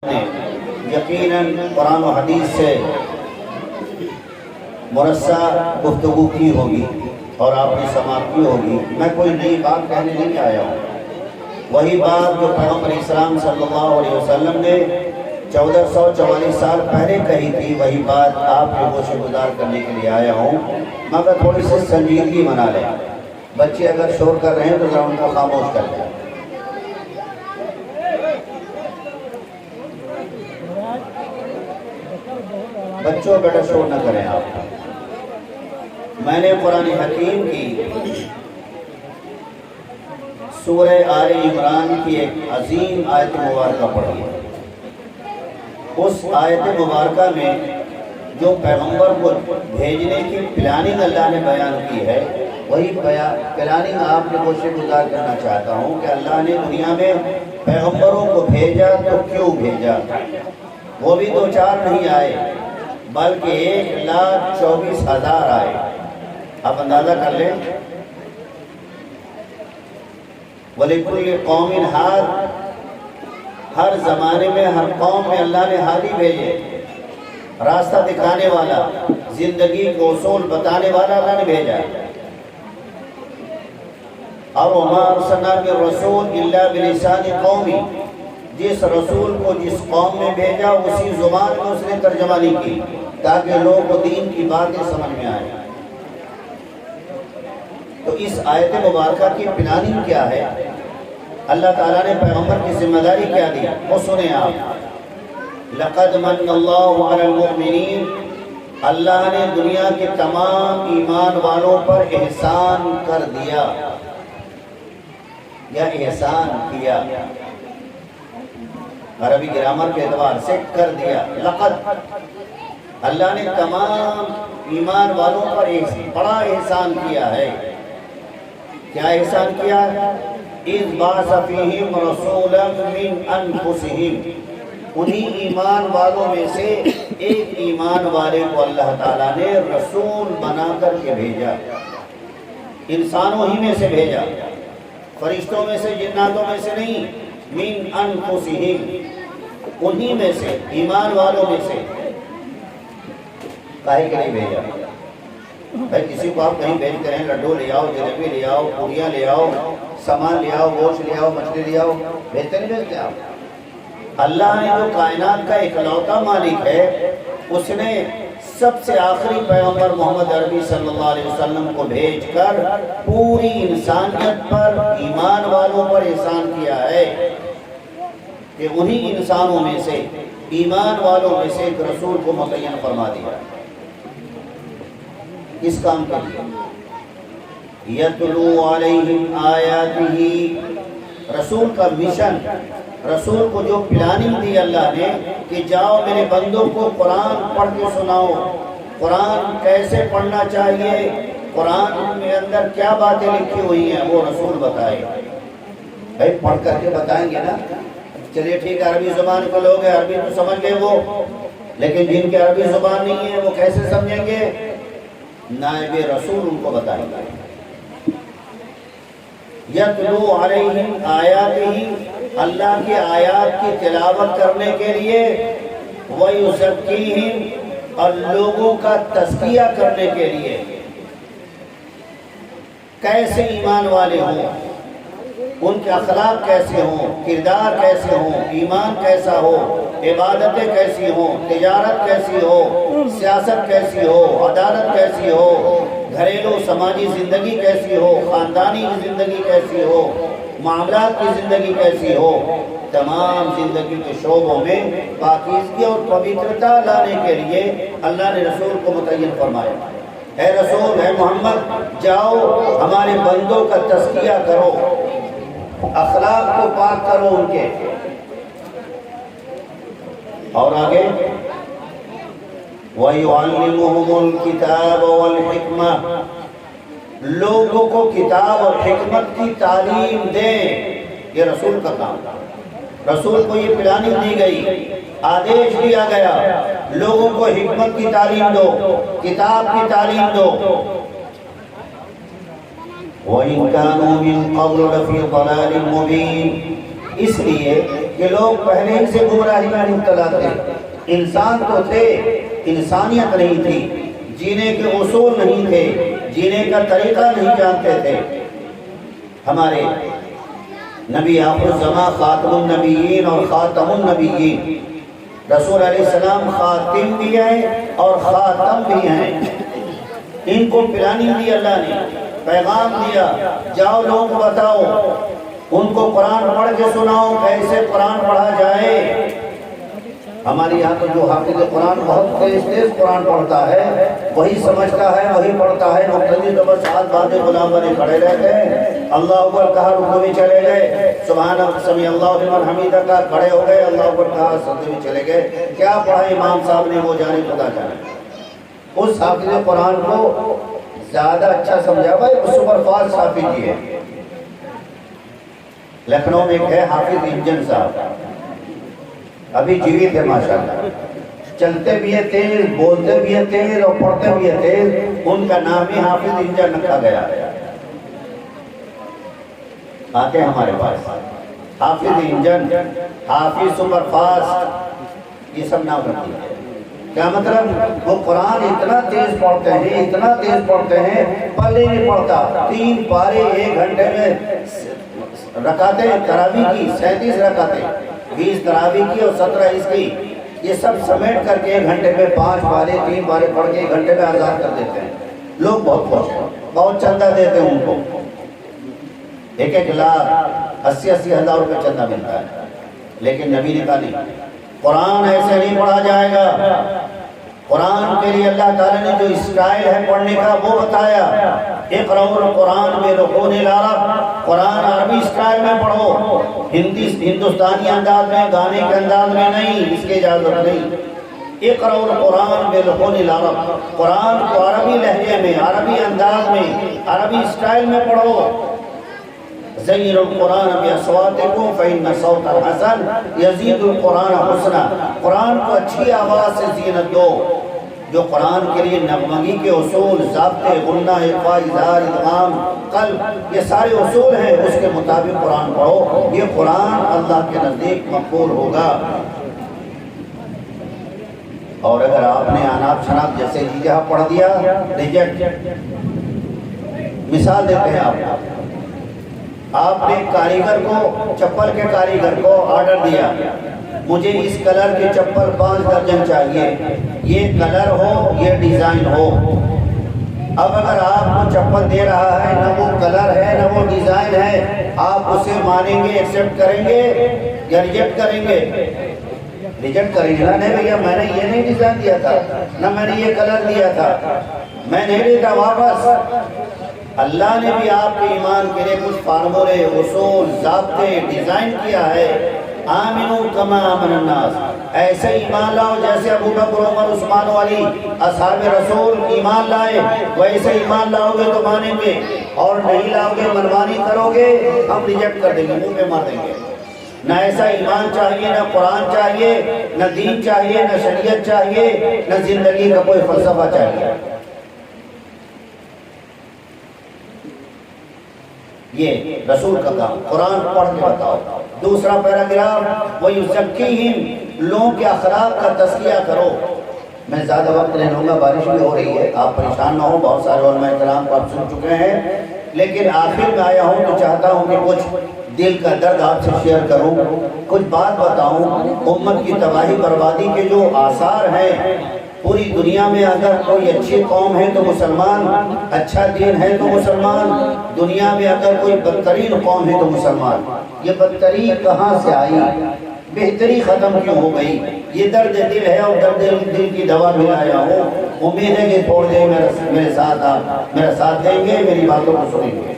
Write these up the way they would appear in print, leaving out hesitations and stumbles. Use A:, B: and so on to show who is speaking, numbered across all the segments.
A: نے یقیناً قرآن و حدیث سے مرصع گفتگو کی ہوگی اور آپ نے سماعت کی ہوگی۔ میں کوئی نئی بات کہنے نہیں آیا ہوں، وہی بات جو پیغمبر اسلام صلی اللہ علیہ وسلم نے 1444 سال پہلے کہی تھی، وہی بات آپ کو گوشہ گزار کرنے کے لیے آیا ہوں، مگر تھوڑی سی سنجیدگی بنا لیں۔ بچے اگر شور کر رہے ہیں تو ذرا ان کو خاموش کر دیں۔ بچوں بیٹا شور نہ کریں آپ۔ میں نے قرآن حکیم کی سورہ آل عمران کی ایک عظیم آیت مبارکہ پڑھی ہے۔ اس آیت مبارکہ میں جو پیغمبر کو بھیجنے کی پلاننگ اللہ نے بیان کی ہے، وہی پلاننگ آپ کے گوشے گزار کرنا چاہتا ہوں کہ اللہ نے دنیا میں پیغمبروں کو بھیجا تو کیوں بھیجا؟ وہ بھی 2-4 نہیں آئے بلکہ 1,24,000 آئے۔ آپ اندازہ کر لیں، وَلِكُلِّ قَوْمٍ ہَادٍ، ہر زمانے میں ہر قوم میں اللہ نے ہادی بھیجے، راستہ دکھانے والا، زندگی کو اصول بتانے والا اللہ نے بھیجا۔ اور وَمَا أَرْسَلْنَا مِن رَّسُولٍ إِلَّا بِلِسَانِ قَوْمِهِ، جس رسول کو جس قوم میں بھیجا اسی زبان میں اس نے ترجمہ نہیں کی تاکہ لوگوں کو دین کی باتیں سمجھ میں آئیں۔ تو اس آیت مبارکہ کی پلاننگ کیا ہے؟ اللہ تعالیٰ نے پیغمبر کی ذمہ داری کیا دی، وہ سنیں آپ۔ لَقَدْ مَنَّ اللَّهُ عَلَى الْمُؤْمِنِينَ، اللہ نے دنیا کے تمام ایمان والوں پر احسان کر دیا یا احسان کیا، عربی گرامر کے اعتبار سے کر دیا۔ لقد، اللہ نے تمام ایمان والوں پر بڑا احسان کیا ہے۔ کیا احسان کیا؟ اِذْ بَعَثَ فِيهِمْ رَسُولًا مِّنْ أَنفُسِهِمْ، انہی ایمان والوں میں سے ایک ایمان والے کو اللہ تعالیٰ نے رسول بنا کر کے بھیجا، انسانوں ہی میں سے بھیجا، فرشتوں میں سے، جناتوں میں سے نہیں، مِّنْ أَنفُسِهِمْ، انہی میں سے، ایمان والوں میں سے۔ کاہے کے نہیں بھیجا؟ بھائی کسی کو آپ کہیں بھیجتے ہیں، لڈو لے آؤ، جلیبی لے آؤ، پوریاں لے آؤ، سامان لے آؤ، گوشت لے آؤ، مچھلی لے آؤ، بھیجتے نہیں بھیجتے آپ؟ اللہ نے جو کائنات کا اکلوتا مالک ہے، اس نے سب سے آخری پیغمبر محمد عربی صلی اللہ علیہ وسلم کو بھیج کر پوری انسانیت پر، ایمان والوں پر احسان کیا ہے کہ انہی انسانوں میں سے، ایمان والوں میں سے ایک رسول کو متعین فرما دیا۔ کس کام کے لیے؟ یتلو علیہم آیاتہ، رسول کا مشن، رسول کو جو پلاننگ دی اللہ نے کہ جاؤ میرے بندوں کو قرآن پڑھ کے سناؤ، قرآن کیسے پڑھنا چاہیے، قرآن میں اندر کیا باتیں لکھی ہوئی ہیں وہ رسول بتائے۔ بھائی پڑھ کر کے بتائیں گے نا، چلیے ٹھیک ہے عربی زبان کے لوگ ہیں، عربی تو سمجھ گئے وہ، لیکن جن کے عربی زبان نہیں ہے وہ کیسے سمجھیں گے؟ نائب رسول ان کو بتائیں گے۔ یتلو علیہم آیاتہ، اللہ کی آیات کی تلاوت کرنے کے لیے، وَيُزَكِّيهِمْ، اور لوگوں کا تزکیہ کرنے کے لیے، کیسے ایمان والے ہوں، ان کے اخلاق کیسے ہوں، کردار کیسے ہوں، ایمان کیسا ہو، عبادتیں کیسی ہوں، تجارت کیسی ہو، سیاست کیسی ہو، عدالت کیسی ہو، گھریلو سماجی زندگی کیسی ہو، خاندانی زندگی کیسی ہو، معاملات کی زندگی کیسی ہو، تمام زندگی کے شعبوں میں پاکیزگی اور پویترتا لانے کے لیے اللہ نے رسول کو متعین فرمایا۔ اے رسول، اے محمد، جاؤ ہمارے بندوں کا تزکیہ کرو، اخلاق کو پاک کرو ان کے۔ اور آگے وَيُعَلِّمُهُمُ الْكِتَابَ وَالْحِكْمَةَ، لوگوں کو کتاب اور حکمت کی تعلیم دیں، یہ رسول کا کام تھا۔ رسول کو یہ پلاننگ دی گئی، آدیش دیا گیا، لوگوں کو حکمت کی تعلیم دو، کتاب کی تعلیم دو۔ وَإِن كَانُوا مِن قَبْلُ لَفِي ضَلَالٍ مُبِينٍ، اس لیے کہ لوگ پہلے ہی سے گمراہی میں مبتلا تھے، انسان تو تھے، انسانیت نہیں تھی، جینے کے اصول نہیں تھے، جینے کا طریقہ نہیں جانتے تھے۔ ہمارے نبی آخر الزمان خاتم النبیین اور خاتم النبیین، رسول علیہ السلام خاتم بھی ہیں اور خاتم بھی ہیں۔ ان کو پلاننگ دی اللہ نے، پیغام دیا، جاؤ لوگوں کو بتاؤ، ان کو قرآن پڑھ کے سناؤ کیسے قرآن پڑھا جائے۔ ہمارے یہاں تو جو حافظ قرآن بہت تیز قرآن پڑھتا ہے، وہی سمجھتا ہے، وہی پڑھتا ہے، مقتدی تو بس ہاتھ باندھے غلام بنے کھڑے رہتے ہیں، اللہ اکبر کہا رکوع میں چلے گئے، سبحان سمیع اللہ لمن حمیدہ کا کھڑے ہو گئے، اللہ اکبر کہا سجدے میں چلے گئے۔ کیا پڑھا امام صاحب نے وہ جانے خدا جانے۔ اس حافظ قرآن کو زیادہ اچھا سمجھا بھائی سپر فاسٹ حافظ جی ہے۔ لکھنؤ میں ایک ہے حافظ انجن صاحب، ابھی جیوت ہے ماشاءاللہ، چلتے بھی ہے تیز، بولتے بھی ہے تیز اور پڑھتے بھی ہے تیز، ان کا نام ہی حافظ انجن رکھا گیا۔ آتے ہیں ہمارے پاس حافظ انجن، حافظ سپر فاسٹ، یہ سب نام رکھتی ہے۔ کیا مطلب؟ وہ قرآن اتنا تیز پڑھتے ہیں، اتنا تیز پڑھتے ہیں، پلے نہیں پڑھتا، 3 پارے 1 گھنٹے میں رکعتیں تراویح کی 37 رکعتیں، 20 تراویح کی اور 17 اس کی، یہ سب سمیٹ کر کے 1 گھنٹے میں 5 پارے 3 پارے پڑھ کے 1 گھنٹے میں آزاد کر دیتے ہیں۔ لوگ بہت خوش ہیں، بہت چندہ دیتے ہیں ان کو، 1 لاکھ 80 ہزار روپے چندہ ملتا ہے۔ لیکن نبی نے کہا نہیں، قرآن ایسے نہیں پڑھا جائے گا۔ قرآن کے لیے اللہ تعالیٰ نے جو اسٹائل ہے پڑھنے کا وہ بتایا، اقرؤوا القرآن بلسان العرب، قرآن عربی اسٹائل میں پڑھو، ہندوستانی انداز میں، گانے کے انداز میں نہیں، اس کی اجازت نہیں۔ اقرؤوا القرآن بلسان العرب، قرآن کو عربی لہجے میں، عربی انداز میں، عربی اسٹائل میں پڑھو۔ زینوا القرآن باصواتکم فإن صوت الحسن یزید القرآن حسنا، قرآن کو اچھی آواز سے زینت دو۔ جو قرآن کے لیے نغمگی کے اصول، ضابطے، غنہ، اخفاء، اظہار، ادغام، قلب، یہ سارے اصول ہیں، اس کے مطابق قرآن پڑھو، یہ قرآن اللہ کے نزدیک مقبول ہوگا۔ اور اگر آپ نے آناپ شناپ جیسے جی جہاں پڑھ دیا، ریجیکٹ۔ مثال دیتے ہیں آپ نے کاریگر کو، چپل کے کاریگر کو آرڈر دیا، مجھے اس کلر کے چپل 5 درجن چاہیے، یہ کلر ہو، یہ ڈیزائن ہو۔ اب اگر آپ کو چپل دے رہا ہے، نہ وہ کلر ہے نہ وہ ڈیزائن ہے، آپ اسے مانیں گے، ایکسیپٹ کریں گے یا ریجیکٹ کریں گے؟ ریجیکٹ کریں گے نا، نہیں بھیا میں نے یہ نہیں ڈیزائن دیا تھا، نہ میں نے یہ کلر دیا تھا، میں نہیں لیتا واپس۔ اللہ نے بھی آپ کے ایمان کے لیے کچھ فارمولے، اصول، ضابطے ڈیزائن کیا ہے۔ آمنو کما آمن الناس، ایسے ایمان لاؤ جیسے ابو بکر، عمر، عثمان والی اصحاب رسول ایمان لائے، ویسے ایمان لاؤ گے تو مانیں گے، اور نہیں لاؤ گے، منمانی کرو گے، ہم ریجیکٹ کر دیں گے، منہ پہ مار دیں گے۔ نہ ایسا ایمان چاہیے، نہ قرآن چاہیے، نہ دین چاہیے، نہ شریعت چاہیے، نہ زندگی کا کوئی فلسفہ چاہیے۔ یہ رسول کا کام، قرآن پڑھ کے بتاؤ۔ دوسرا پیراگراف، وَيُزَكِّيهِمْ، لوگوں کے اخلاق کا تزکیہ کرو۔ میں زیادہ وقت نہیں لوں گا، بارش بھی ہو رہی ہے، آپ پریشان نہ ہو، بہت سارے علماء کرام کو آپ سن چکے ہیں، لیکن آخر میں آیا ہوں تو چاہتا ہوں کہ کچھ دل کا درد آپ سے شیئر کروں، کچھ بات بتاؤں۔ امت کی تباہی بربادی کے جو آثار ہیں پوری دنیا میں، اگر کوئی اچھی قوم ہے تو مسلمان، اچھا دین ہے تو مسلمان، دنیا میں اگر کوئی بدترین قوم ہے تو مسلمان۔ یہ بدتری کہاں سے آئی؟ بہتری ختم کیوں ہو گئی؟ یہ درد دل ہے اور درد دل کی دوا میں آیا ہوں، امید ہے کہ تھوڑ دیر میرے ساتھ آپ میرا ساتھ دیں گے، میری باتوں کو سنیں گے۔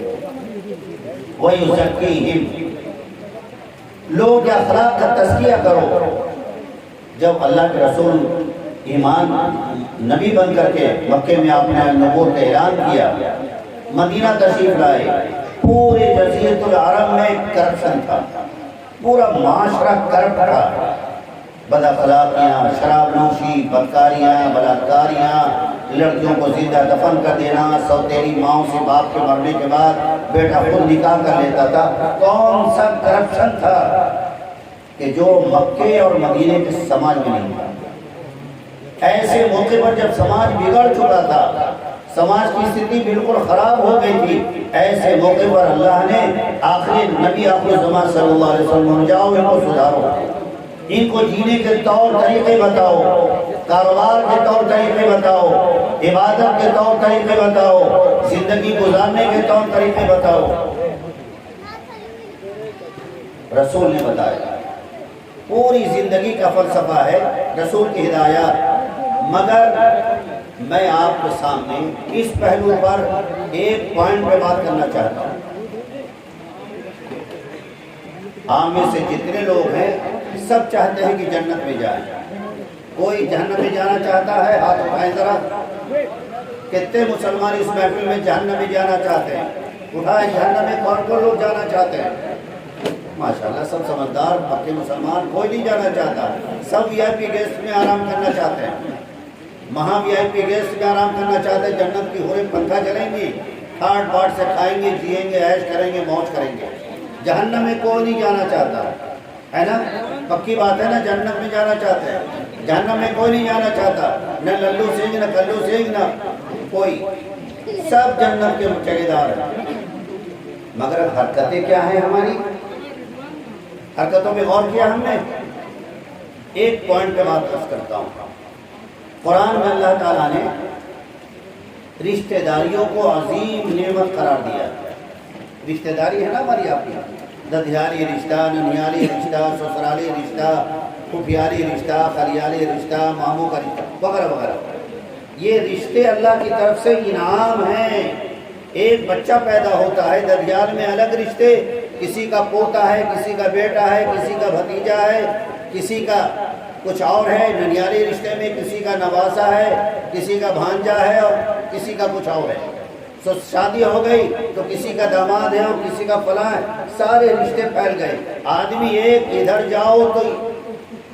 A: وَيُزَكِّيهِمْ، لوگ کے اخلاق کا تزکیہ کرو۔ جب اللہ کے رسول ایمان نبی بن کر کے مکے میں آپ نے نبوت کا اعلان کیا، مدینہ تشریف لائے، پورے جزیرۃ العرب میں کرپشن تھا، پورا معاشرہ کرپٹ تھا، بد اخلاقیاں، شراب نوشی، بدکاریاں، بلاکاریاں، لڑکیوں کو زندہ دفن کر دینا، سوتیلی ماؤں سے باپ کے مرنے کے بعد بیٹا خود نکاح کر لیتا تھا، کون سا کرپشن تھا۔ کہ جو مکے اور مدینے کے سماج میں نہیں تھا۔ ایسے موقع پر جب سماج بگڑ چکا تھا، سماج کی استھتی بالکل خراب ہو گئی تھی، ایسے موقع پر اللہ نے آخری نبی آخر زمان صلی اللہ علیہ وسلم جاؤ ان کو سدھارو، ان کو جینے کے طور طریقے بتاؤ، کاروبار کے طور طریقے بتاؤ، عبادت کے طور طریقے بتاؤ، زندگی گزارنے کے طور طریقے بتاؤ۔ رسول نے بتایا، پوری زندگی کا فلسفہ ہے رسول کی ہدایات، مگر میں آپ کے سامنے اس پہلو پر ایک پوائنٹ پہ بات کرنا چاہتا ہوں۔ عام میں سے جتنے لوگ ہیں سب چاہتے ہیں کہ جنت میں جائیں، کوئی جہنم میں جانا چاہتا ہے؟ ہاتھ اٹھائیں ذرا، کتنے مسلمان اس محفل میں جہنم میں جانا چاہتے ہیں؟ اٹھائیں، جہنم میں کون کون لوگ جانا چاہتے ہیں؟ ماشاءاللہ سب سمجھدار پکے مسلمان، کوئی نہیں جانا چاہتا، سب وی آئی پی گیسٹ میں آرام کرنا چاہتے ہیں، وہاں وی آئی پی گیسٹ میں آرام کرنا چاہتے ہیں، جنت کی حوریں پنکھا چلیں گی، ٹھاٹ باٹ سے کھائیں گے، جئیں گے، عیش کریں گے، موج کریں گے۔ جہنم میں کوئی نہیں جانا چاہتا ہے نا، پکی بات ہے نا، جنت میں جانا چاہتے ہیں، جہنم میں کوئی نہیں جانا چاہتا، نہ للو سنگھ نہ کلو سنگھ نہ کوئی، سب جنت کے متحدار ہیں۔ مگر حرکتیں کیا ہیں ہماری؟ حرکتوں میں غور کیا ہم نے؟ ایک پوائنٹ پہ بات کرتا ہوں۔ قرآن میں اللہ تعالیٰ نے رشتہ داریوں کو عظیم نعمت قرار دیا۔ رشتہ داری ہے نا ہماری، آپ کی ددھیالی رشتہ، ننیالی رشتہ، سسرالی رشتہ، پھپھیالی رشتہ، خلیالی رشتہ، ماموں کا رشتہ وغیرہ وغیرہ، یہ رشتے اللہ کی طرف سے انعام ہیں۔ ایک بچہ پیدا ہوتا ہے، ددھیال میں الگ رشتے، کسی کا پوتا ہے، کسی کا بیٹا ہے، کسی کا بھتیجا ہے، کسی کا کچھ اور ہے، ننیالی رشتے میں کسی کا نواسا ہے، کسی کا بھانجا ہے اور کسی کا کچھ اور ہے۔ تو شادی ہو گئی تو کسی کا داماد ہے اور کسی کا فلاں ہے، سارے رشتے پھیل گئے۔ آدمی ایک، ادھر جاؤ تو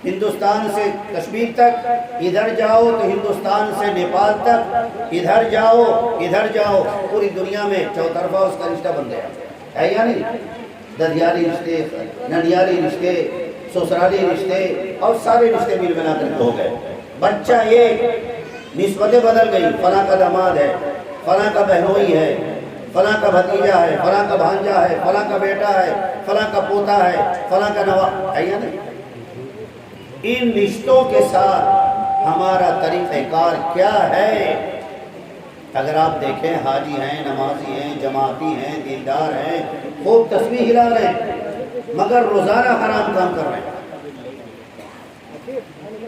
A: ہندوستان سے کشمیر تک، ادھر جاؤ تو ہندوستان سے نیپال تک، ادھر جاؤ، پوری دنیا میں چوطرفہ اس کا رشتہ بن گیا ہے یا نہیں؟ ددھیالی رشتے، ننیالی رشتے، سسرالی رشتے اور سارے رشتے مل ملا کر ہو گئے۔ بچہ ایک، نسبتیں بدل گئی، فلاں کا داماد ہے، فلاں کا بہنوئی ہے، فلاں کا بھتیجا ہے، فلاں کا بھانجا ہے، فلاں کا بیٹا ہے، فلاں کا پوتا ہے، فلاں کا نوا ہے یا نہیں؟ ان رشتوں کے ساتھ ہمارا طریقہ کار کیا ہے؟ اگر آپ دیکھیں، حاجی ہیں، نمازی ہیں، جماعتی ہیں، دیندار ہیں، خوب تسبیح ہلا رہے ہیں، مگر روزانہ حرام کام کر رہے ہیں۔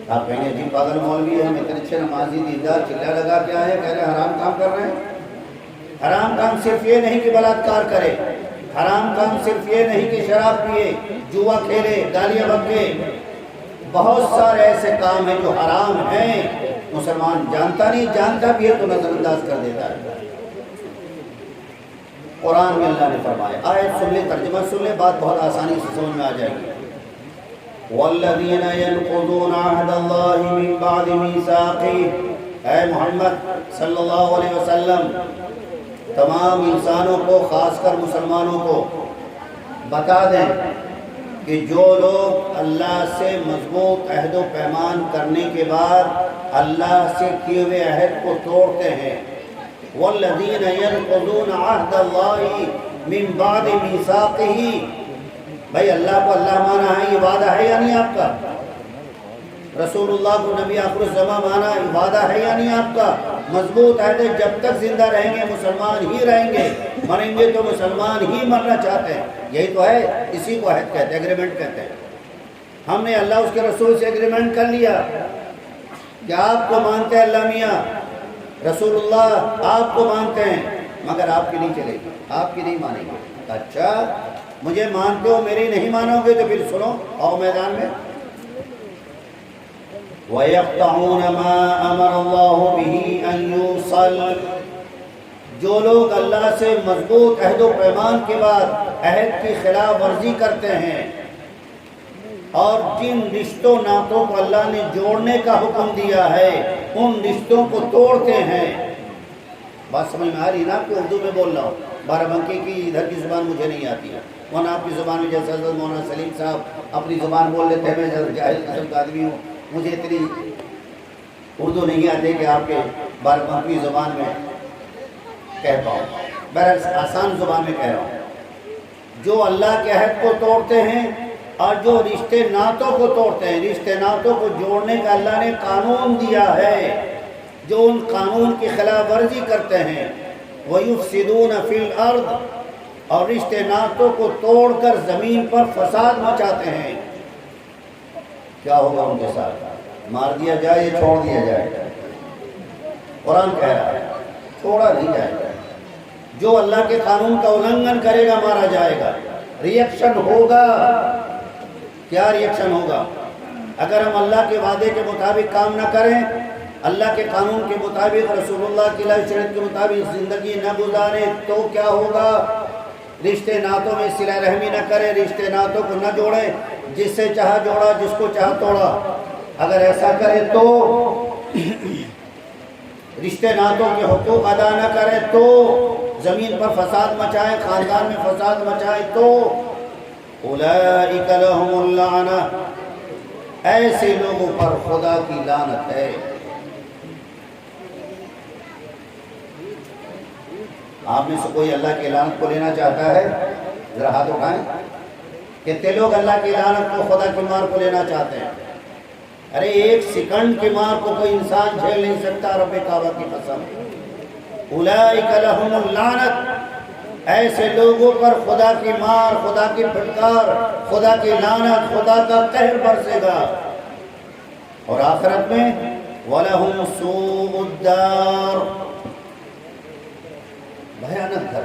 A: آپ کہیں گے جی پاگل مولوی ہے، ہم اتنے اچھے نمازی دیندار، چلا لگا کیا ہے، کہہ رہے حرام کام کر رہے ہیں۔ حرام کام صرف یہ نہیں کہ بلاತ್ಕಾರ کرے، حرام کام صرف یہ نہیں کہ شراب پیے، جوا کھیلے، گالیاں بکے، بہت سارے ایسے کام ہیں جو حرام ہیں، مسلمان جانتا نہیں، جانتا بھی ہے تو نظر انداز کر دیتا ہے۔ قرآن میں اللہ نے فرمایا، آیت سن لے، ترجمہ سن لے، بات بہت آسانی سے سمجھ میں آ جائے گی۔ وَالَّذِينَ يَنقُضُونَ عَهْدَ اللَّهِ مِن بَعْدِ مِيثَاقِهِ، اے محمد صلی اللہ علیہ وسلم تمام انسانوں کو، خاص کر مسلمانوں کو بتا دیں کہ جو لوگ اللہ سے مضبوط عہد و پیمان کرنے کے بعد اللہ سے کیے ہوئے عہد کو توڑتے ہیں، وَالَّذِينَ يَنقُضُونَ عَهْدَ اللَّهِ مِن بَعْدِ مِيثَاقِهِ، بھائی اللہ کو اللہ مانا ہے، یہ وعدہ ہے یا نہیں آپ کا؟ رسول اللہ کو نبی آخر الزمان مانا، یہ وعدہ ہے یا نہیں آپ کا؟ مضبوط عہد، جب تک زندہ رہیں گے مسلمان ہی رہیں گے، مریں گے تو مسلمان ہی مرنا چاہتے ہیں، یہی تو ہے، اسی کو عہد کہتے ہیں، ایگریمنٹ کہتے ہیں۔ ہم نے اللہ اس کے رسول سے ایگریمنٹ کر لیا کہ آپ کو مانتے ہیں، اللہ میاں رسول اللہ آپ کو مانتے ہیں، مگر آپ کی نہیں چلے گی، آپ کی نہیں مانیں گے۔ اچھا مجھے مانتے ہو، میری نہیں مانو گے تو پھر سنو، آؤ میدان میں۔ وَيَقْطَعُونَ مَا أَمَرَ اللَّهُ بِهِ أَن يُوصَلَ، جو لوگ اللہ سے مضبوط عہد و پیمان کے بعد عہد کی خلاف ورزی کرتے ہیں اور جن رشتوں ناتوں کو اللہ نے جوڑنے کا حکم دیا ہے ان رشتوں کو توڑتے ہیں۔ بات سمجھ میں آ رہی نا کہ اردو میں بول رہا ہوں، بارہ بنکی کی ادھر کی زبان مجھے نہیں آتی ہے، ورنہ آپ کی زبان میں جیسے حضرت مولانا سلیم صاحب اپنی زبان بول لیتے ہیں، میں جاہل قسم کا آدمی ہوں، مجھے اتنی اردو نہیں آتی کہ آپ کے بارہ بنکی زبان میں کہہ پاؤں، بہرحال آسان زبان میں کہہ رہا ہوں۔ جو اللہ کے عہد کو توڑتے ہیں اور جو رشتے ناتوں کو توڑتے ہیں، رشتے ناتوں کو جوڑنے کا اللہ نے قانون دیا ہے، جو ان قانون کی خلاف ورزی کرتے ہیں، وَيُفْسِدُونَ فِي الْأَرْضِ، اور رشتے ناتوں کو توڑ کر زمین پر فساد مچاتے ہیں، کیا ہوگا ان کے ساتھ؟ مار دیا جائے یا چھوڑ دیا جائے؟ قرآن کہہ رہا ہے چھوڑا نہیں جائے گا، جو اللہ کے قانون کا النگھن کرے گا مارا جائے گا۔ ریئیکشن ہوگا، کیا ریئیکشن ہوگا؟ اگر ہم اللہ کے وعدے کے مطابق کام نہ کریں، اللہ کے قانون کے مطابق، رسول اللہ کی شریعت کے مطابق زندگی نہ گزاریں تو کیا ہوگا؟ رشتے ناتوں میں صلہ رحمی نہ کریں، رشتے ناتوں کو نہ جوڑیں، جس سے چاہا جوڑا، جس کو چاہا توڑا۔ اگر ایسا کرے تو رشتے ناتوں کے حقوق ادا نہ کریں تو زمین پر فساد مچائیں، خاندان میں فساد مچائیں تو اولئک لہم اللعنہ، ایسے لوگوں پر خدا کی لعنت ہے۔ آپ میں سے کوئی اللہ کی لعنت کو لینا چاہتا ہے؟ ذرا ہاتھ اٹھائیں۔ کتنے لوگ اللہ کی لعنت کو، خدا کی مار کو لینا چاہتے ہیں؟ ارے ایک سیکنڈ کی مار کو کوئی انسان جھیل نہیں سکتا، رب کعبہ کی قسم۔ اولئک لہم اللعنت، ایسے لوگوں پر خدا کی مار، خدا کی پھٹکار، خدا کی لعنت، خدا کا قہر برسے گا، اور آخرت میں وَلَهُمْ سُوءُ الدَّارِ، بھیانک گھر،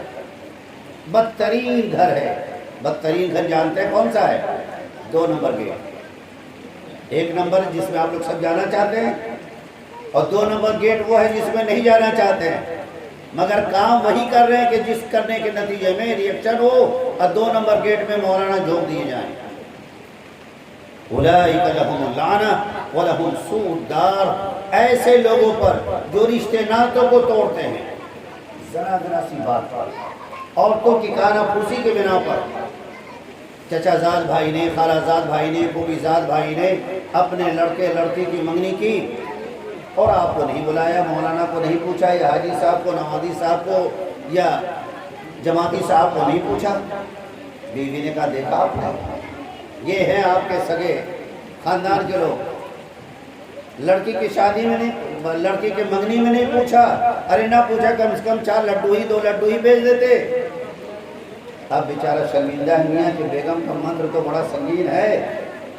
A: بدترین گھر ہے۔ بدترین گھر جانتے ہیں کون سا ہے؟ 2 نمبر گیٹ۔ 1 نمبر جس میں آپ لوگ سب جانا چاہتے ہیں، اور 2 نمبر گیٹ وہ ہے جس میں نہیں جانا چاہتے ہیں، مگر کام وہی کر رہے ہیں کہ جس کرنے کے نتیجے میں ریئیکشن ہو، اور 2 نمبر گیٹ میں مولانا جھونک دیے جائیں۔ اولئک لہم اللعنہ ولہم سوء الدار، ایسے لوگوں پر جو رشتے ناتوں کو توڑتے ہیں، ذرا سی بات پر، عورتوں کی کانا پھوسی کے بنا پر، چچا زاد بھائی نے، خالہ زاد بھائی نے، پھوپھی زاد بھائی نے اپنے لڑکے لڑکی کی منگنی کی، اور آپ کو نہیں بلایا، مولانا کو نہیں پوچھا، یا حاجی صاحب کو، نوادی صاحب کو، یا جماعتی صاحب کو نہیں پوچھا۔ بیوی نے کہا دیکھا آپ نے، یہ ہیں آپ کے سگے خاندان کے لوگ، لڑکی کی شادی میں نہیں، لڑکی کے منگنی میں نہیں پوچھا۔ ارے نہ پوچھا، کم سے کم 4 لڈو ہی 2 لڈو ہی بھیج دیتے۔ اب بیچارہ شرمندہ نہیں ہے کہ بیگم کا منتر تو بڑا سنگین ہے،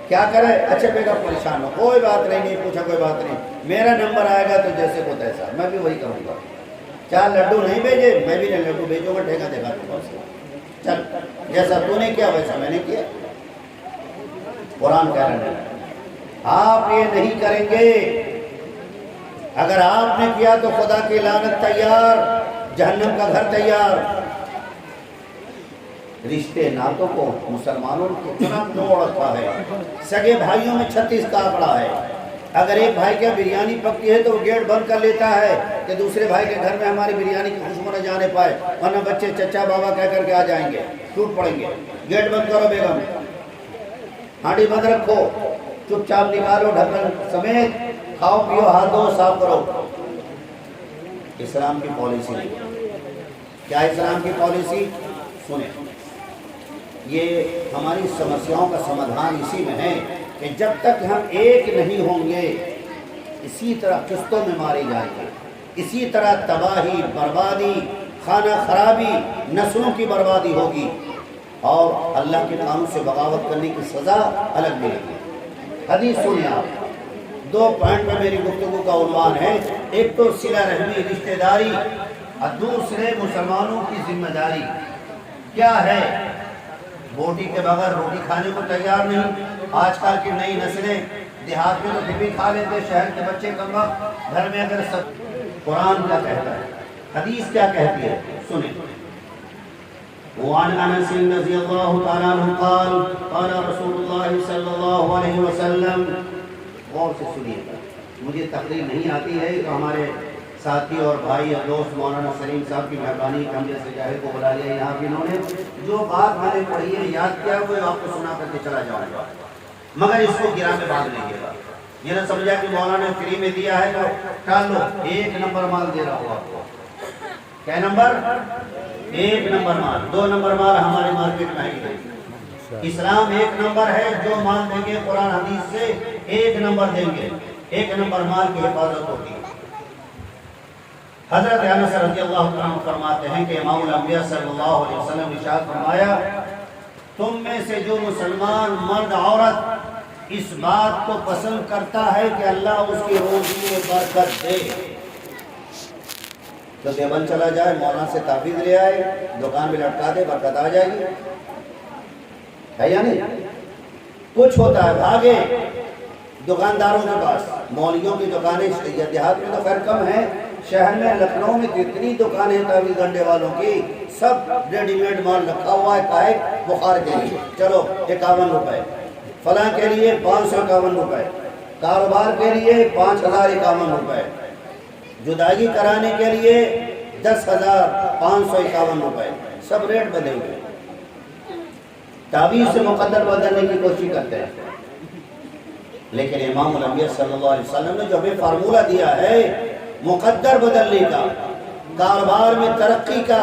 A: کیا کرے؟ اچھا بیگم پریشان ہو، کوئی بات نہیں پوچھا، کوئی بات نہیں، میرا نمبر آئے گا تو جیسے کو تیسا، میں بھی وہی کروں گا۔ 4 لڈو نہیں بھیجے، میں بھی نہیں لڈو بھیجوں گا، ٹھیکا دے گا تو بس، چل جیسا تو نے کیا ویسا میں نے کیا۔ قرآن کہہ رہے ہیں آپ یہ نہیں کریں گے، اگر آپ نے کیا تو خدا کی لعنت تیار، جہنم کا گھر تیار۔ رشتے ناتوں کو مسلمانوں کو کتنا توڑ رکھا ہے، سگے بھائیوں میں 36 کا آنکڑا ہے۔ اگر ایک بھائی کے بریانی پکتی ہے تو وہ گیٹ بند کر لیتا ہے کہ دوسرے بھائی کے گھر میں ہماری بریانی کی خوشبو نہ جانے پائے، ورنہ بچے چچا بابا کہہ کر کے آ جائیں گے، ٹوٹ پڑیں گے۔ گیٹ بند کرو بیگم، ہانڈی بند رکھو، چپ چاپ نکالو ڈھکن سمیت، کھاؤ پیو، ہاتھ دھو، صاف کرو۔ اسلام کی پالیسی کیا؟ اسلام کی پالیسی سنیں، یہ ہماری سمسیاؤں کا سمادھان اسی میں ہے کہ جب تک ہم ایک نہیں ہوں گے، اسی طرح قسطوں میں مارے جائیں گے، اسی طرح تباہی، بربادی، خانہ خرابی، نسلوں کی بربادی ہوگی، اور اللہ کے قانون سے بغاوت کرنے کی سزا الگ ملے گی۔ حدیث سنیں آپ، 2 پوائنٹ میں میری گفتگو کا عنوان ہے، ایک تو صلہ رحمی، رشتہ داری، اور دوسرے مسلمانوں کی ذمہ داری کیا ہے۔ بوٹی کے بغیر روٹی کھانے کو تیار نہیں۔ آج کل کی نئی نسلیں دیہات میں تو پھر بھی کھا لیتے، شہر کے بچے کم وقت، گھر میں اگر سب۔ قرآن کیا کہتا ہے، حدیث کیا کہتی ہے، سنیں۔ وعن انس رضی اللہ تعالیٰ عنہ قال قال رسول اللہ صلی اللہ علیہ وسلم، غور سے سنیے گا، مجھے تقریر نہیں آتی ہے تو ہمارے ساتھی اور بھائی اور دوست مولانا سلیم صاحب کی مہربانی ہم جیسے جاہر کو بلا لیا یہاں بھی انہوں نے جو بات میں نے پڑھی ہے یاد کیا وہ آپ کو سنا کر کے چلا جاؤں گا، مگر اس کو گرا میں باندھ لیں گے. یہ نہ سمجھا کہ مولانا نے فری میں دیا ہے تو ٹال لو. 1 نمبر مال دے رہا ہوں آپ کو. کیا نمبر؟ 1 نمبر مال. 2 نمبر مال ہمارے مارکیٹ میں ہی ہے. اسلام 1 نمبر ہے. جو مال دیں گے قرآن حدیث سے 1 نمبر دیں گے. 1 نمبر مال کی حفاظت ہوگی. حضرت انس رضی اللہ عنہ فرماتے ہیں کہ امام الانبیاء صلی اللہ علیہ وسلم نے ارشاد فرمایا تم میں سے جو مسلمان مرد عورت اس بات کو پسند کرتا ہے کہ اللہ اس کی روزی میں برکت دے تو دیوبند چلا جائے، مولانا سے تعویذ لے آئے، دکان میں لٹکا دے، برکت آ جائے گی. ہے یا نہیں؟ کچھ ہوتا ہے بھاگے دکانداروں کے پاس. مولویوں کی دکانیں دیہات میں تو خیر کم ہیں، شہر میں لکھنؤ میں کتنی دکانیں تعویذ گنڈے والوں کی، سب ریڈی میڈ مال رکھا ہوا ہے. کائے بخار کے لیے چلو 51 روپے، فلاں کے لیے 551 روپے، کاروبار کے لیے 5051 روپے، جدائی کرانے کے لیے 10,551 روپے. سب ریٹ بدلے ہوئے. تعویذ سے مقدر بدلنے کی کوشش کرتے ہیں، لیکن امام الانبیاء صلی اللہ علیہ وسلم نے جو ہمیں فارمولہ دیا ہے مقدر بدلنے کا، کاروبار میں ترقی کا،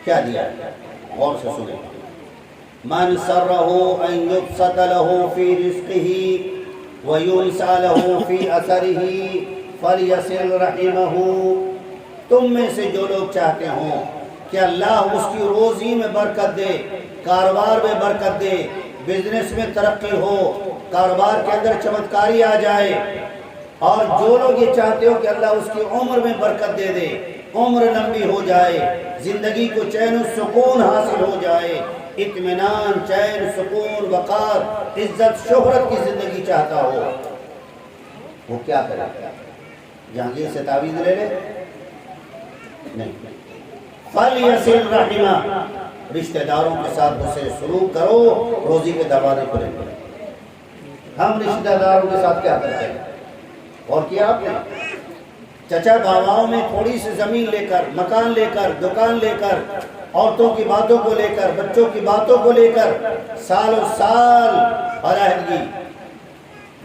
A: کیا دیا ہے؟ غور سے سنیں. من سرہ ان یبسط لہ فی رزقہ وینسى لہ فی اثرہ فلیصل رحمہ. تم میں سے جو لوگ چاہتے ہوں کہ اللہ اس کی روزی میں برکت دے، کاروبار میں برکت دے، بزنس میں ترقی ہو، کاروبار کے اندر چمتکاری آ جائے، اور جو لوگ یہ چاہتے ہو کہ اللہ اس کی عمر میں برکت دے دے، عمر لمبی ہو جائے، زندگی کو چین و سکون حاصل ہو جائے، اطمینان، چین، سکون، وقار، عزت، شہرت کی زندگی چاہتا ہو، وہ کیا کرے؟ جہانگیر سے تعویذ لے لے؟ نہیں. فَلْيَصِلْ رَحِمَهُ. رشتہ داروں کے ساتھ اسے سلوک کرو، روزی کے دروازے کھلیں گے. ہم رشتہ داروں کے ساتھ کیا کرتے ہیں؟ اور کیا آپ نے چچا باباؤں میں تھوڑی سی زمین لے کر، مکان لے کر، دکان لے کر، عورتوں کی باتوں کو لے کر، بچوں کی باتوں کو لے کر سال و سال علیحدگی،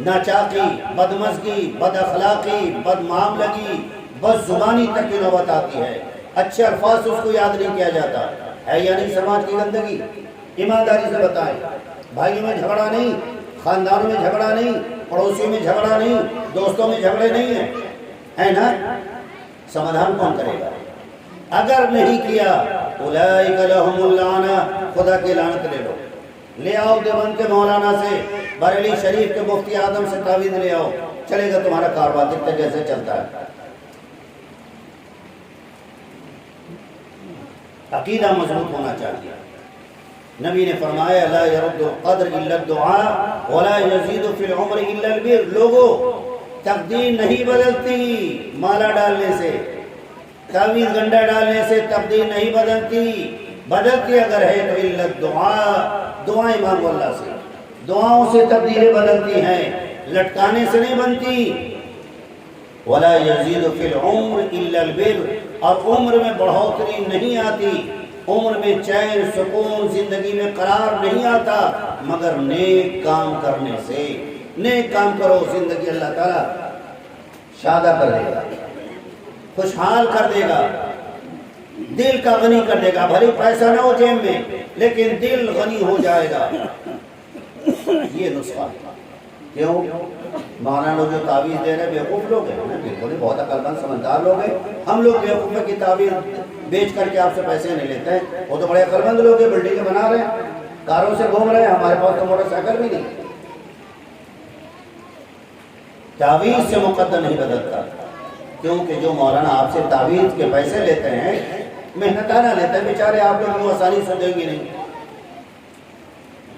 A: ناچاقی، بدمزگی، بد اخلاقی، بد معاملگی، بد زبانی تک کی نوبت آتی ہے. اچھے الفاظ سے اس کو یاد نہیں کیا جاتا ہے یا نہیں. سماج کی گندگی. ایمانداری سے بتائیں، بھائیوں میں جھگڑا نہیں، خاندانوں میں جھگڑا نہیں، پڑوسیوں میں جھگڑا نہیں، دوستوں میں جھگڑے نہیں ہیں، ہے نا؟ سمادھان کون کرے گا؟ اگر نہیں کیا اولئک لہم اللعنہ، خدا کی لعنت لے لو. لے آؤ دیوبند کے مولانا سے، بریلی شریف کے مفتی اعظم سے تعویذ لے آؤ، چلے گا تمہارا کاروبار جتنے جیسے چلتا ہے. عقیدہ مضبوط ہونا چاہیے. نبی نے فرمایا لا يرد القدر الا الدعاء ولا يزيد في العمر الا البر. لوگوں، تقدیر نہیں بدلتی مالا ڈالنے سے، تعویذ گنڈا ڈالنے سے تقدیر نہیں بدلتی. بدلتی اگر ہے تو الا الدعاء، دعائیں مانگو اللہ سے، دعاؤں سے تقدیریں بدلتی ہیں، لٹکانے سے نہیں بنتی. ولا يزيد في العمر الا البر. اور عمر میں بڑھوتری نہیں آتی، عمر میں چین، سکون، زندگی میں قرار نہیں آتا مگر نیک کام کرنے سے. نیک کام کرو، زندگی اللہ تعالیٰ شادہ کر دے گا، خوشحال کر دے گا، دل کا غنی کر دے گا. بھلے پیسہ نہ ہو جیب میں لیکن دل غنی ہو جائے گا. یہ نسخہ. کیوں؟ مولانا لوگ جو تعویذ دے رہے بیوقوف لوگ ہیں، بالکل ہی بہت عقل مند سمجھدار لوگ ہیں. ہم لوگ بیوقوفوں کی تعویذ بیچ کر کے آپ سے پیسے نہیں لیتے ہیں. وہ تو بڑے عقل مند لوگ ہیں، بلڈنگیں بنا رہے ہیں، کاروں سے گھوم رہے ہیں. ہمارے پاس تو موٹر سائیکل بھی نہیں. تعویذ سے مقدر نہیں بدلتا، کیونکہ جو مولانا آپ سے تعویذ کے پیسے لیتے ہیں محنتانہ لیتے ہیں. بیچارے آپ لوگ کو آسانی سے دیں گے نہیں،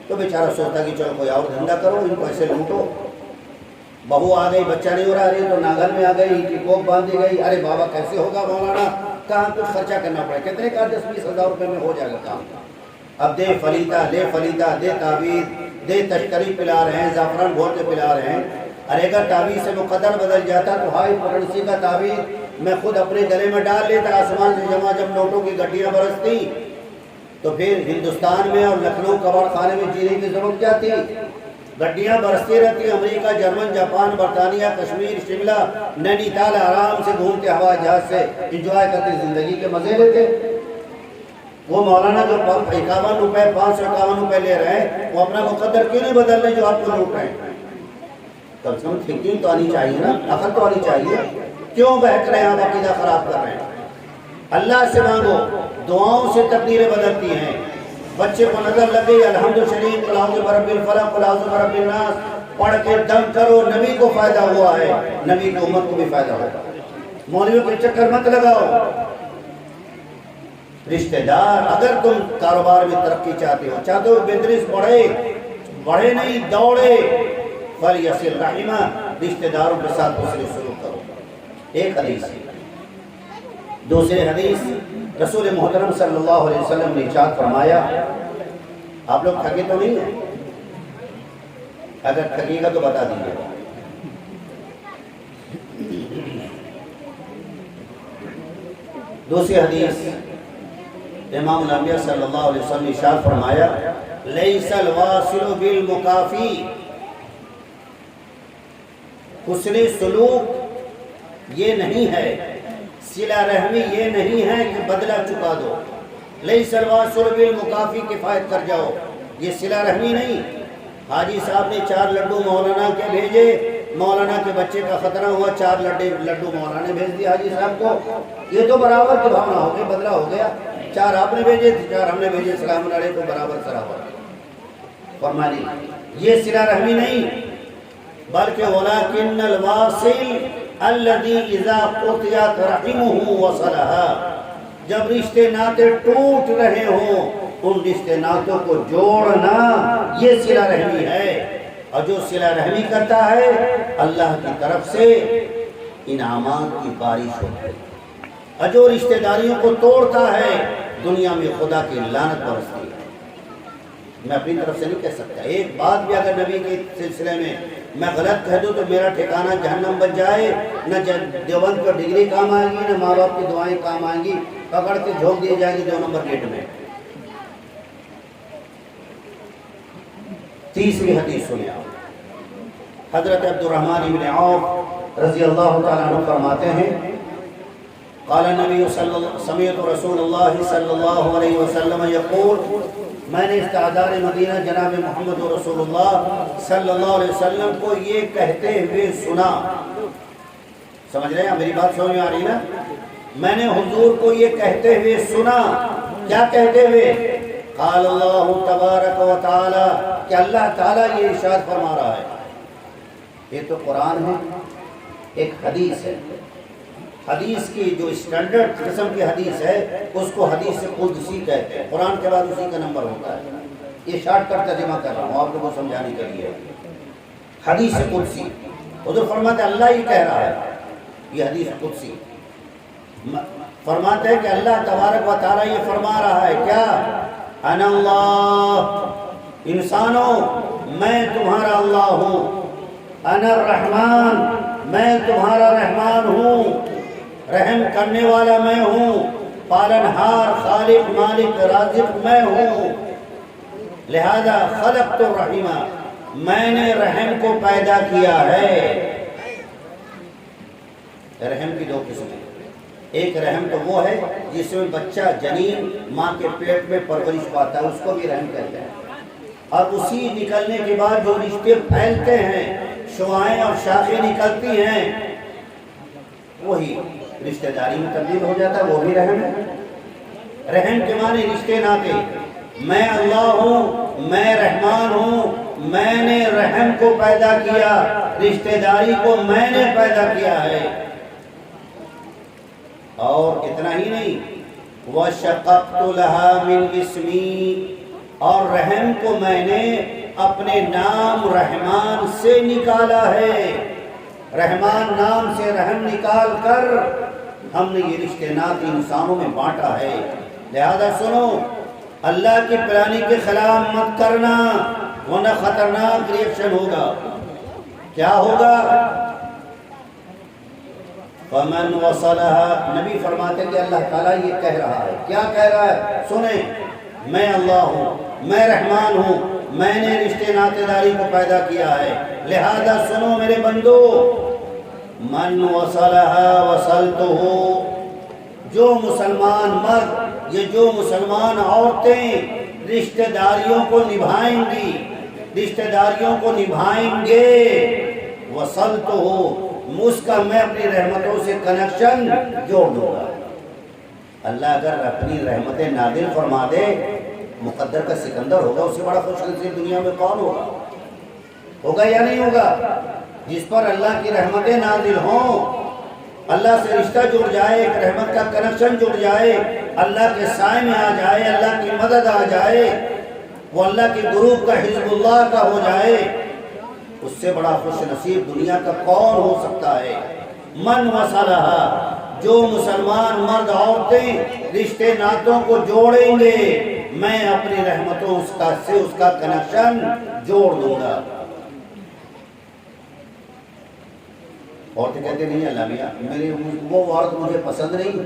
A: تو بیچارہ سوچتا کہ چلو کوئی اور دھندا کرو، ان کو ایسے لوٹو. بہو آ گئی، بچہ نہیں ہو رہا، ارے تو ناگل میں آ گئی کہ کوپ باندھی گئی، ارے بابا کیسے ہوگا مولانا، کہاں کچھ خرچہ کرنا پڑے. کتنے کا 10-20 ہزار روپے میں ہو جائے گا کام. اب دے فلیتا، لے فلیتا، دے تعویذ، دے تشکری پلا رہے ہیں، زعفران گھول کے پلا رہے ہیں. ارے اگر تعویذ سے مقدر بدل جاتا تو ہائی پوٹنسی کا تعویذ میں خود اپنے گلے میں ڈال لیتا، آسمان سے جب نوٹوں کی گڈیاں برستی تو پھر ہندوستان میں اور لکھنؤ کباڑ خانے میں جینے کی ضرورت کیا تھی؟ گڈیاں برستی رہتی، امریکہ، جرمن، جاپان، برطانیہ، کشمیر، شملہ، نینی تال آرام سے گھومتے، ہوائی جہاز سے انجوائے کرتے، زندگی کے مزے لیتے۔ وہ مولانا جو 51 روپے 551 روپے لے رہے ہیں، وہ اپنا مقدر کیوں نہیں بدل رہے جو آپ کو لوٹ رہے ہیں؟ کم سے کم تھنکنگ تو آنی چاہیے نا، عقل تو آنی چاہیے۔ کیوں بہک رہے ہیں آپ، عقیدہ خراب کر رہے ہیں؟ اللہ سے مانگو، دعاؤں سے تقدیریں بدلتی ہیں۔ بچے کو نظر لگ گئی، الحمد شریف، قل اعوذ برب الفلق، قل اعوذ برب الناس پڑھ کے دم کرو، نبی کو فائدہ ہوا ہے، نبی کی امت کو بھی فائدہ ہوگا۔ مولویوں کے چکر مت لگاؤ۔ رشتہ دار، اگر تم کاروبار میں ترقی چاہتے ہو بزنس بڑھے نہیں دوڑے، فَلْيَصِلْ رَحِمَهُ، رشتہ داروں کے ساتھ حسن سلوک کرو۔ ایک حدیث۔ دوسری حدیث، رسول محترم صلی اللہ علیہ وسلم نے ارشاد فرمایا، آپ لوگ تھکے تو نہیں ہیں؟ اگر تھکے گا تو بتا دیجیے گا۔ دوسری حدیث، امام الانبیاء صلی اللہ علیہ وسلم نے ارشاد فرمایا، لیس الواصل بالمکافی، حسن سلوک یہ نہیں ہے، صلہ رحمی یہ نہیں ہے کہ بدلہ چکا دو۔ لیس الواصل بالمکافی، کفایت کر جاؤ، یہ صلہ رحمی نہیں۔ حاجی صاحب نے 4 لڈو مولانا کے بھیجے، مولانا کے بچے کا خطرہ ہوا، 4 لڈو مولانا نے بھیج دیا حاجی صاحب کو، یہ تو برابر کی بھاونا ہو گئی، بدلہ ہو گیا۔ 4 آپ نے بھیجے، 4 ہم نے بھیجے، السلام علیکم، برابر سرابر۔ فرمانی یہ صلہ رحمی نہیں، بلکہ وَلَكِنَّ الْوَاصِلِ الَّذِي إِذَا قُطِعَتْ رَحِمُهُ وَصَلَهَا، جب رشتے ناطے ٹوٹ رہے ہوں، ان رشتے ناطوں کو جوڑنا، یہ صلہ رحمی ہے۔ اور جو صلہ رحمی کرتا ہے، اللہ کی طرف سے انعامات کی بارش ہوتی ہے، اور جو رشتہ داریوں کو توڑتا ہے، دنیا میں خدا کی لعنت برستی ہے۔ میں اپنی طرف سے نہیں کہہ سکتا، ایک بات بھی اگر نبی کے سلسلے میں میں غلط کہہ دوں تو میرا ٹھکانہ جہنم بن جائے، نہ دیوبند پر ڈگری کام آئے گی، نہ ماں باپ کی دعائیں کام آئیں گی، پکڑ کے جھونک دیے جائیں گے 2 نمبر گیٹ میں۔ تیسری حدیث سنیں آپ، حضرت عبد الرحمن بن عوف رضی اللہ تعالیٰ عنہ فرماتے ہیں، قال النبی سمعت رسول اللہ صلی اللہ علیہ وسلم یقول، میں نے استعدار مدینہ جناب محمد رسول اللہ صلی اللہ علیہ وسلم کو یہ کہتے ہوئے سنا۔ سمجھ رہے ہیں میری بات سمجھ میں آ رہی نا؟ میں نے حضور کو یہ کہتے ہوئے سنا، کیا کہتے ہوئے؟ قال اللہ تبارک و تعالی، کہ اللہ تعالیٰ یہ ارشاد فرما رہا ہے۔ یہ تو قرآن ہے، ایک حدیث ہے۔ حدیث کی جو اسٹینڈرڈ قسم کی حدیث ہے، اس کو حدیث قدسی کہتے ہیں، قرآن کے بعد اسی کا نمبر ہوتا ہے۔ یہ شارٹ کٹ ترجمہ کر رہا ہوں آپ لوگوں کو سمجھانے کے لیے۔ حدیث قدسی، حضور فرماتے ہیں اللہ ہی کہہ رہا ہے، یہ حدیث قدسی فرماتے ہیں کہ اللہ تبارک و تعالی یہ فرما رہا ہے، کیا؟ انا اللہ، انسانوں میں تمہارا اللہ ہوں، انا الرحمن، میں تمہارا رحمان ہوں، رحم کرنے والا میں ہوں، پالنہار، خالق، مالک، رازق میں ہوں، لہذا خلقت الرحمہ، میں نے رحم کو پیدا کیا ہے۔ رحم کی 2 قسمیں، ایک رحم تو وہ ہے جس میں بچہ جنین ماں کے پیٹ میں پرورش پاتا ہے، اس کو بھی رحم کہتے ہیں، اور اسی نکلنے کے بعد جو رشتے پھیلتے ہیں، شعاعیں اور شاخیں نکلتی ہیں، وہی رشتہ داری میں تبدیل ہو جاتا ہے، وہ بھی رحم ہے۔ رحم کے معنی رشتے ناطے، میں اللہ ہوں، میں رحمان ہوں، میں نے رحم کو پیدا کیا، رشتہ داری کو میں نے پیدا کیا ہے۔ اور اتنا ہی نہیں، وَشَقَقْتُ لَهَا مِنْ اسْمِي، اور رحم کو میں نے اپنے نام رحمان سے نکالا ہے۔ رحمان نام سے رحم نکال کر ہم نے یہ رشتے ناطے انسانوں میں بانٹا ہے۔ لہذا سنو، اللہ کی پلاننگ کے خلاف مت کرنا، ورنہ خطرناک ریئیکشن ہوگا۔ کیا ہوگا؟ فمن وصلها، نبی فرماتے کہ اللہ تعالیٰ یہ کہہ رہا ہے. کیا کہہ رہا ہے؟ سنیں، میں اللہ ہوں، میں رحمان ہوں، میں نے رشتے ناطے داری کو پیدا کیا ہے، لہذا سنو میرے بندو. من وصلها وصلتہ، جو مسلمان مرد، یہ جو مسلمان عورتیں رشتہ داریوں کو نبھائیں گی، رشتہ داریوں کو نبھائیں گے، وصلتہ، اس کا میں اپنی رحمتوں سے کنیکشن جوڑ دوں گا. اللہ اگر اپنی رحمتیں نازل فرما دے، مقدر کا سکندر ہوگا، اس سے بڑا خوش نصیب دنیا میں کون ہوگا؟ ہوگا یا نہیں ہوگا؟ جس پر اللہ کی رحمتیں نازل ہوں، اللہ سے رشتہ جڑ جائے، ایک رحمت کا کنیکشن جڑ جائے، اللہ کے سائے میں آ جائے، اللہ کی مدد آ جائے، وہ اللہ کے گروپ کا حزب اللہ کا ہو جائے، اس سے بڑا خوش نصیب دنیا کا کون ہو سکتا ہے؟ من وصلها، جو مسلمان مرد عورتیں رشتے ناتوں کو جوڑیں گے، میں اپنی رحمتوں سے اس کا کنیکشن جوڑ دوں گا. عورتیں کہتے نہیں اللہ میاں میری وہ عورت مجھے پسند نہیں،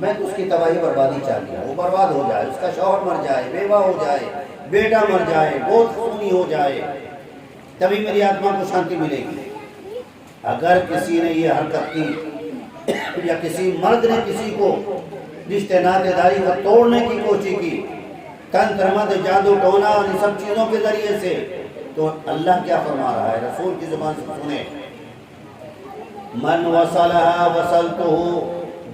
A: میں تو اس کی تباہی بربادی چاہتی ہوں، وہ برباد ہو جائے، اس کا شوہر مر جائے، بیوہ ہو جائے، بیٹا مر جائے، گود خونی ہو جائے، تبھی میری آتما کو شانتی ملے گی. اگر کسی نے یہ حرکت کی یا کسی مرد نے کسی کو رشتے ناطے داری کو توڑنے کی کوشش کی، تنتر منتر جادو ٹونا اور ان سب چیزوں کے ذریعے سے، تو اللہ کیا فرما رہا ہے؟ رسول کی زبان سے سنیں، من وصلها وصلتہ،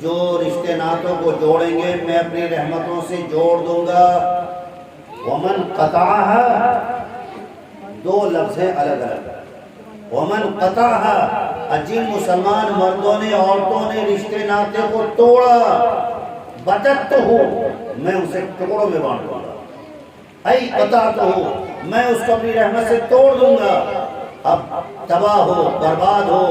A: جو رشتے ناتوں کو جوڑیں گے میں اپنی رحمتوں سے جوڑ دوں گا. ومن قطعها، دو لفظ ہیں الگ الگ. ومن قطعها، جن مسلمان مردوں نے عورتوں نے رشتے ناطے کو توڑا، بدتہ، میں اسے ٹکڑوں میں بانٹ دوں گا. ای قطعتہ، میں اس کو اپنی رحمت سے توڑ دوں گا. اب تباہ ہو، برباد ہو،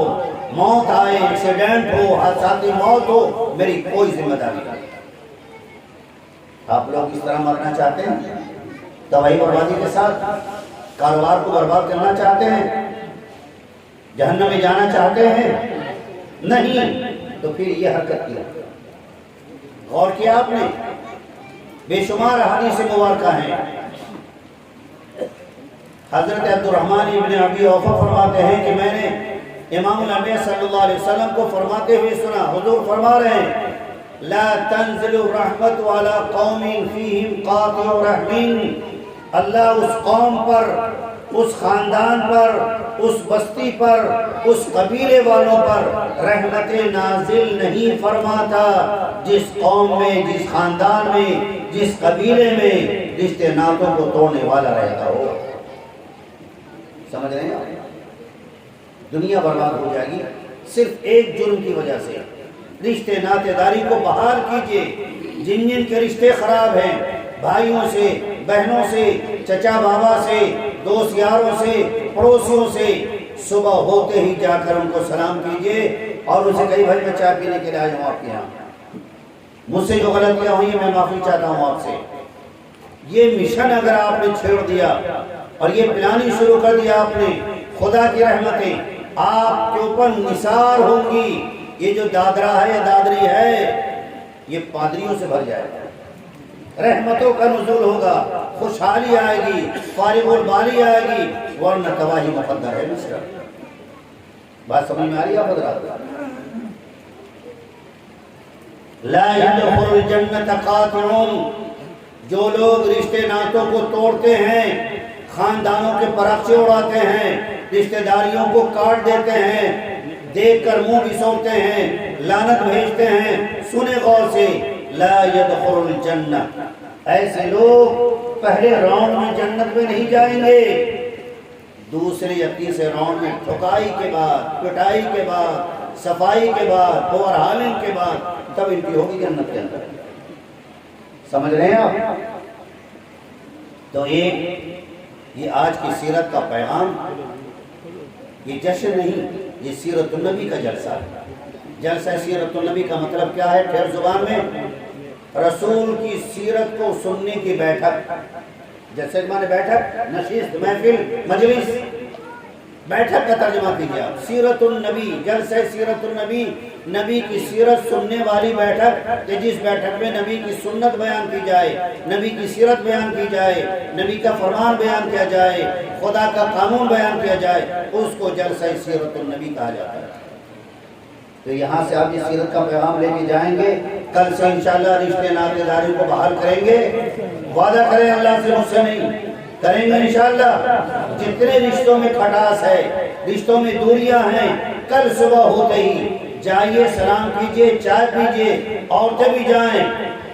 A: موت آئے، ایکسیڈنٹ ہو، حادثاتی موت ہو، میری کوئی ذمہ داری نہیں. آپ لوگ اس طرح مرنا چاہتے ہیں؟ تباہی بربادی کے ساتھ کاروبار کو برباد کرنا چاہتے ہیں؟ جہنم میں جانا چاہتے ہیں؟ نہیں. تو پھر یہ حرکت کی، غور کیا آپ نے؟ بے شمار حدیث مبارکہ ہیں. حضرت عبدالرحمن ابن ابی اوفا فرماتے ہیں کہ میں نے امام الانبیاء صلی اللہ علیہ وسلم کو فرماتے ہوئے سنا. حضور فرما رہے ہیں لا تنزل الرحمت علی قوم فیہم قاطع رحم، اللہ اس قوم پر، اس خاندان پر، اس بستی پر، اس قبیلے والوں پر رحمت نازل نہیں فرماتا جس قوم میں، جس خاندان میں، جس قبیلے میں رشتے ناتوں کو توڑنے والا رہتا ہو. سمجھ رہے ہیں آپ؟ دنیا برباد ہو جائے گی صرف ایک جرم کی وجہ سے. رشتے ناطے داری کو بحال کیجئے. جن جن کے رشتے خراب ہیں، بھائیوں سے، بہنوں سے، چچا بابا سے، دوست یاروں سے، پڑوسیوں سے، صبح ہوتے ہی جا کر ان کو سلام کیجئے اور اسے کہیں بھائی میں چائے پینے کے لیے آیا ہوں آپ کے یہاں، مجھ سے جو غلطیاں ہوئی میں معافی چاہتا ہوں آپ سے. یہ مشن اگر آپ نے چھیڑ دیا اور یہ پلاننگ شروع کر دیا آپ نے، خدا کی رحمتیں آپ کے اوپر نثار ہوں گی. یہ جو دادرا ہے یا دادری ہے یہ پادریوں سے بھر جائے گا، رحمتوں کا نزول ہوگا، خوشحالی آئے گی، فارغ البالی آئے گی، ورنہ تباہی مقدر ہے مصر. بات سمجھ میں آ رہی ہے آپ حضرات؟ لا يدخل الجنت قاطعون، جو لوگ رشتے ناتوں کو توڑتے ہیں، خاندانوں کے پراخچے اڑاتے ہیں، رشتہ داریوں کو کاٹ دیتے ہیں، دیکھ کر منہ بسوڑتے ہیں، لعنت بھیجتے ہیں، سنے غور سے، لا يدخل الجنہ، ایسے لوگ پہلے راؤنڈ میں جنت میں نہیں جائیں گے. دوسرے یا تیسرے راؤنڈ میں ٹھکائی کے بعد، پٹائی کے بعد، صفائی کے بعد، اوور ہالنگ کے بعد تب ان کی ہوگی جنت کے اندر. سمجھ رہے ہیں آپ؟ تو ایک یہ آج کی سیرت کا پیغام، یہ جشن نہیں، یہ سیرت النبی کا جلسہ ہے. جلسہ سیرت النبی کا مطلب کیا ہے؟ پھر زبان میں رسول کی سیرت کو سننے کی بیٹھک، جیسے مانے بیٹھک، نشست، محفل، مجلس، بیٹھک کا ترجمہ کیجیے آپ، سیرت النبی، جلسہ سیرت النبی، نبی کی سیرت سننے والی بیٹھک، کہ جس بیٹھک میں نبی کی سنت بیان کی جائے، نبی کی سیرت بیان کی جائے، نبی کا فرمان بیان کیا جائے، خدا کا قانون بیان کیا جائے، اس کو جلسہ سیرت النبی کہا جاتا ہے۔ تو یہاں سے آپ اس سیرت کا پیغام لے کے جائیں گے، کل سے انشاءاللہ رشتے ناطے داری کو بحال کریں گے، وعدہ کریں اللہ سے، مجھ سے نہیں، کریں گے انشاءاللہ۔ جتنے رشتوں میں کھٹاس ہے، رشتوں میں دوریاں ہیں، کل صبح ہوتے ہی جائیے، سلام کیجئے، چائے پیجئے، عورتیں بھی جائیں،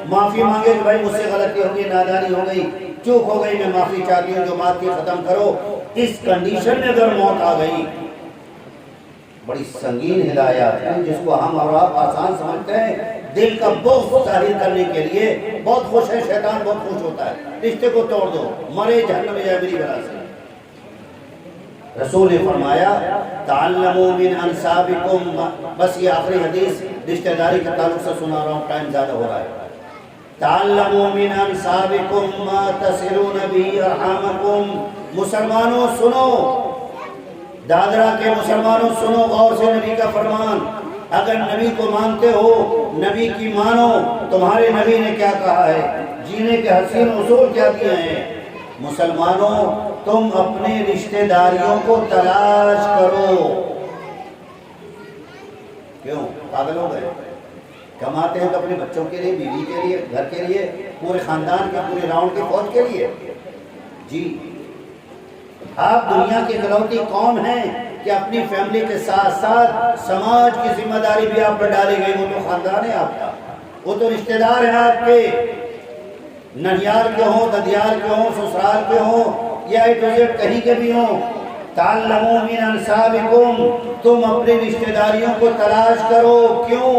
A: معافی مانگے کہ بھائی مجھ سے غلطی ہو گئی، نادانی ہو گئی، چوک ہو گئی، میں معافی چاہتی ہوں، جو بات کی ختم کرو۔ اس کنڈیشن میں اگر موت آ گئی، بڑی سنگین ہدایات ہیں جس کو ہم اور آپ آسان سمجھتے ہیں، دل کا بغض ظاہر کرنے کے لیے بہت خوش ہے، شیطان بہت خوش ہوتا ہے، رشتے کو توڑ دو، مرے جہنم میں جائے میری بلا سے۔ رسول نے فرمایا تعلموا من انسابکم، بس یہ آخری حدیث رشتہ داری کے تعلق سے سنا رہا ہوں، ٹائم زیادہ ہو رہا ہے۔ تعلموا من انسابکم ما تصلون به ارحامکم، مسلمانوں سنو، دادرا کے مسلمانوں سنو غور سے نبی کا فرمان، اگر نبی کو مانتے ہو، نبی کی مانو، تمہارے نبی نے کیا کہا ہے، جینے کے حسین اصول کیا دیے ہیں۔ مسلمانوں تم اپنے رشتہ داریوں کو تلاش کرو۔ کیوں؟ پاگل ہو گئے؟ کماتے ہیں تو اپنے بچوں کے لیے، بیوی کے لیے، گھر کے لیے، پورے خاندان کے، پورے راؤنڈ کی فوج کے لیے۔ جی آپ دنیا کی اکلوتی قوم ہیں کہ اپنی فیملی کے ساتھ ساتھ سماج کی ذمہ داری بھی آپ پر ڈالی گئی، وہ تو خاندان ہے آپ کا، وہ تو رشتہ دار ہیں آپ کے، ننیال کے ہوں، ددیال کے ہوں، سسرال کے ہوں، یا کہیں کے بھی ہوں۔ تعلموا من انسابکم، تم اپنے رشتہ داریوں کو تلاش کرو، کیوں؟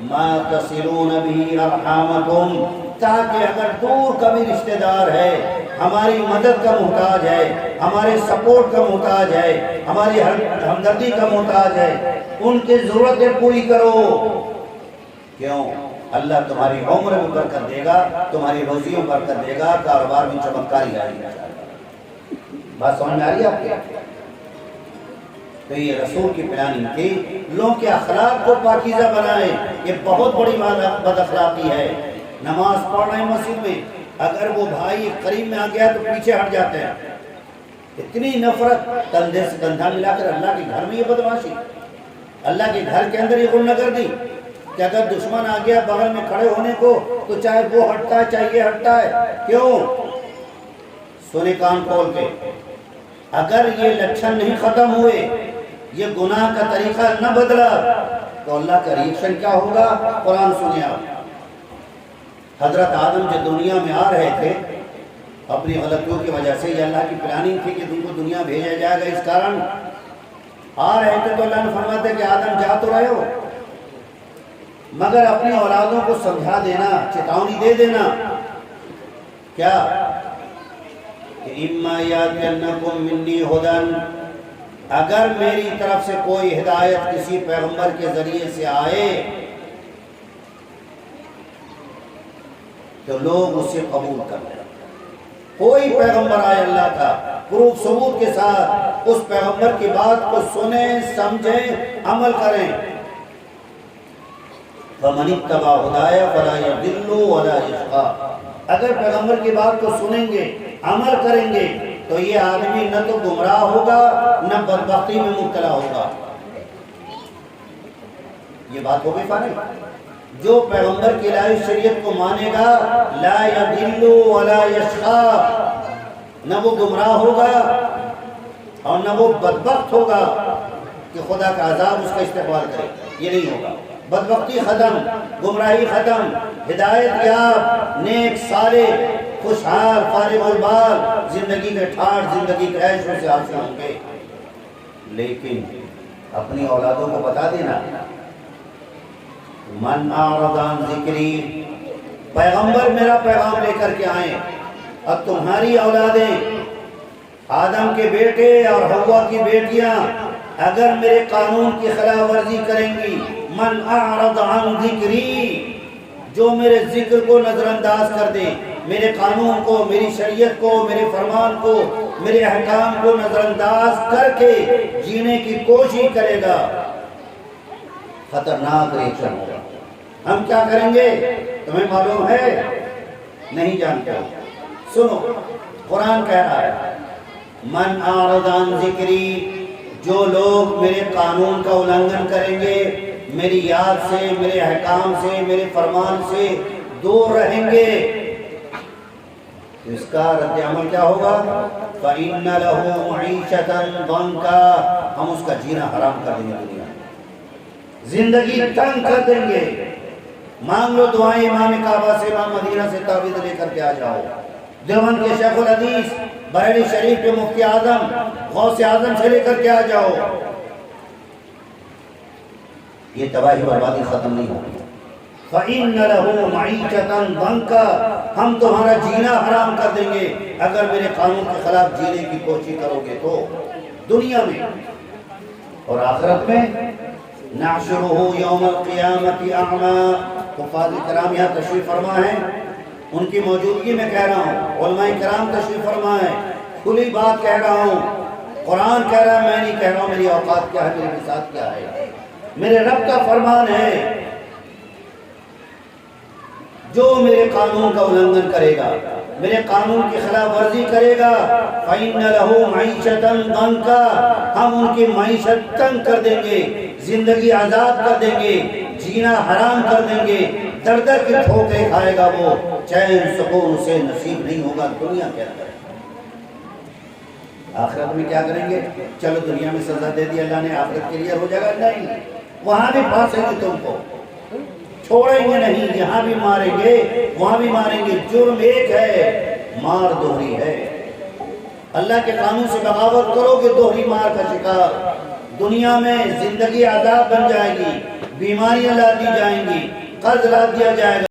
A: ما تصلون به ارحامکم، تاکہ اگر دور کا بھی رشتہ دار ہے، ہماری مدد کا محتاج ہے، ہمارے سپورٹ کا محتاج ہے، ہماری ہمدردی کا محتاج ہے، ان کی ضرورتیں پوری کرو۔ کیوں؟ اللہ تمہاری عمر میں برکت دے گا، تمہاری روزیوں میں برکت دے گا، کاروبار میں چمتکاری آئے گی۔ بات سمجھ میں آ رہی ہے آپ کے؟ تو یہ رسول کی پلاننگ تھی، لوگوں کے اخلاق کو پاکیزہ بنائیں، یہ بہت بڑی بد اخلاقی ہے۔ نماز پڑھ رہے ہیں مسجد میں، اگر وہ بھائی قریب میں آ گیا تو پیچھے ہٹ جاتے ہیں، اتنی نفرت، کندھے سے کندھا ملا کر اللہ کے گھر میں یہ بدماشی، اللہ کے گھر کے اندر یہ غنہ گردی کہ اگر دشمن آ گیا بغل میں کھڑے ہونے کو تو چاہے وہ ہٹتا ہے چاہے یہ ہٹتا ہے۔ کیوں؟ سنے کان کھول کے، اگر یہ لچھن نہیں ختم ہوئے، یہ گناہ کا طریقہ نہ بدلا تو اللہ کا ریئیکشن کیا ہوگا؟ قرآن سنیں آپ۔ حضرت آدم جو دنیا میں آ رہے تھے اپنی غلطیوں کی وجہ سے، یہ اللہ کی پلاننگ تھی کہ تم کو دنیا بھیجا جائے گا، اس کارن آ رہے تھے، تو اللہ نے فرمایا تھا کہ آدم جا تو رہے ہو مگر اپنی اولادوں کو سمجھا دینا، چتاونی دے دینا، کیا کہ اما یاتینکم منی ھدی، اگر میری طرف سے کوئی ہدایت کسی پیغمبر کے ذریعے سے آئے تو لوگ اسے قبول کر لیں۔ کوئی پیغمبر آئے اللہ کا پروف ثبوت کے ساتھ، اس پیغمبر کی بات کو سنیں، سمجھیں، عمل کریں۔ فَمَنِ اتَّبَعَ هُدَايَ فَلَا يَضِلُّ وَلَا يَشْقَىٰ، اگر پیغمبر کی بات کو سنیں گے، عمل کریں گے تو یہ آدمی نہ تو گمراہ ہوگا نہ بدبختی میں مبتلا ہوگا۔ یہ بات ہو گئی فارغ؟ جو پیغمبر کی لائی شریعت کو مانے گا، لا یضل ولا یشقیٰ، نہ وہ گمراہ ہوگا اور نہ وہ بدبخت ہوگا کہ خدا کا عذاب اس کا استقبال کرے، یہ نہیں ہوگا۔ بدبختی ختم، گمراہی ختم، ہدایت یاب، نیک صالح، خوشحال، فارغ البال زندگی کے ٹھاٹ، زندگی کے عیشوں سے حاصل ہوں گے۔ لیکن اپنی اولادوں کو بتا دینا، من اعرض عن ذکری، پیغمبر میرا پیغام لے کر کے آئیں، اب تمہاری اولادیں، آدم کے بیٹے اور حوا کی بیٹیاں اگر میرے قانون کی خلاف ورزی کریں گی، من اعرض عن ذکری، جو میرے ذکر کو نظر انداز کر دے، میرے قانون کو، میری شریعت کو، میرے فرمان کو میرے احکام کو نظر انداز کر کے جینے کی کوشش کرے گا، خطرناک ریئیکشن ہوگا۔ ہم کیا کریں گے تمہیں معلوم ہے؟ نہیں جانتے ہو؟ سنو، قرآن کہہ رہا ہے من اعرض عن ذکری، جو لوگ میرے قانون کا النگھن کریں گے، میری یاد سے، میرے احکام سے، میرے فرمان سے دور رہیں گے، اس کا رد عمل کیا ہوگا؟ فَإِنَّ لَهُ مَعِيشَةً ضَنْكًا، ہم اس کا جینا حرام کر دیں گے، دنیا میں زندگی تنگ کر دیں گے۔ مانگ لو دعائیں امام کعبہ سے، امام مدینہ سے تعویذ لے کر کے آ جاؤ، دیوبند کے شیخ الحدیث، بریلی شریف کے مفتی اعظم، غوث اعظم سے لے کر کے آ جاؤ، یہ تباہی بربادی ختم نہیں ہوگی۔ فَإِنَّ لَهُ مَعِيشَةً ضَنْكًا، ہم تمہارا جینا حرام کر دیں گے اگر میرے قانون کے خلاف جینے کی کوشش کرو گے تو، دنیا میں اور آخرت میں۔ نَحْشُرُهُ يَوْمَ الْقِيَامَةِ أَعْمَى، حفاظ کرام یہاں تشریف فرما ہے، ان کی موجودگی میں کہہ رہا ہوں، علماء کرام تشریف فرما ہے، کھلی بات کہہ رہا ہوں، قرآن کہہ رہا ہے، میں نہیں کہہ رہا ہوں، میری اوقات کیا ہے، میری بساط کیا ہے، میرے رب کا فرمان ہے، جو میرے قانون کا النگھن کرے گا، میرے قانون کی خلاف ورزی کرے گا، فَإِنَّ لَهُ مَعِيشَةً ضَنْكًا، ہم ان کی معیشت تنگ کر دیں گے، زندگی عذاب کر دیں گے، جینا حرام کر دیں گے، در در کی ٹھوکریں کھائے گا، وہ چین سکون اسے نصیب نہیں ہوگا دنیا کے اندر۔ آخرت میں کیا کریں گے؟ چلو دنیا میں سزا دے دی اللہ نے، آخرت کلیئر ہو جائے گا؟ نہیں، وہاں بھی پھانسیں گے تم کو، چھوڑیں گے نہیں، یہاں بھی ماریں گے، وہاں بھی ماریں گے، جرم ایک ہے، مار دوہری ہے۔ اللہ کے قانون سے بغاوت کرو گے، دوہری مار کا شکار، دنیا میں زندگی عذاب بن جائے گی، بیماریاں لا دی جائیں گی، قرض لا دیا جائے گا۔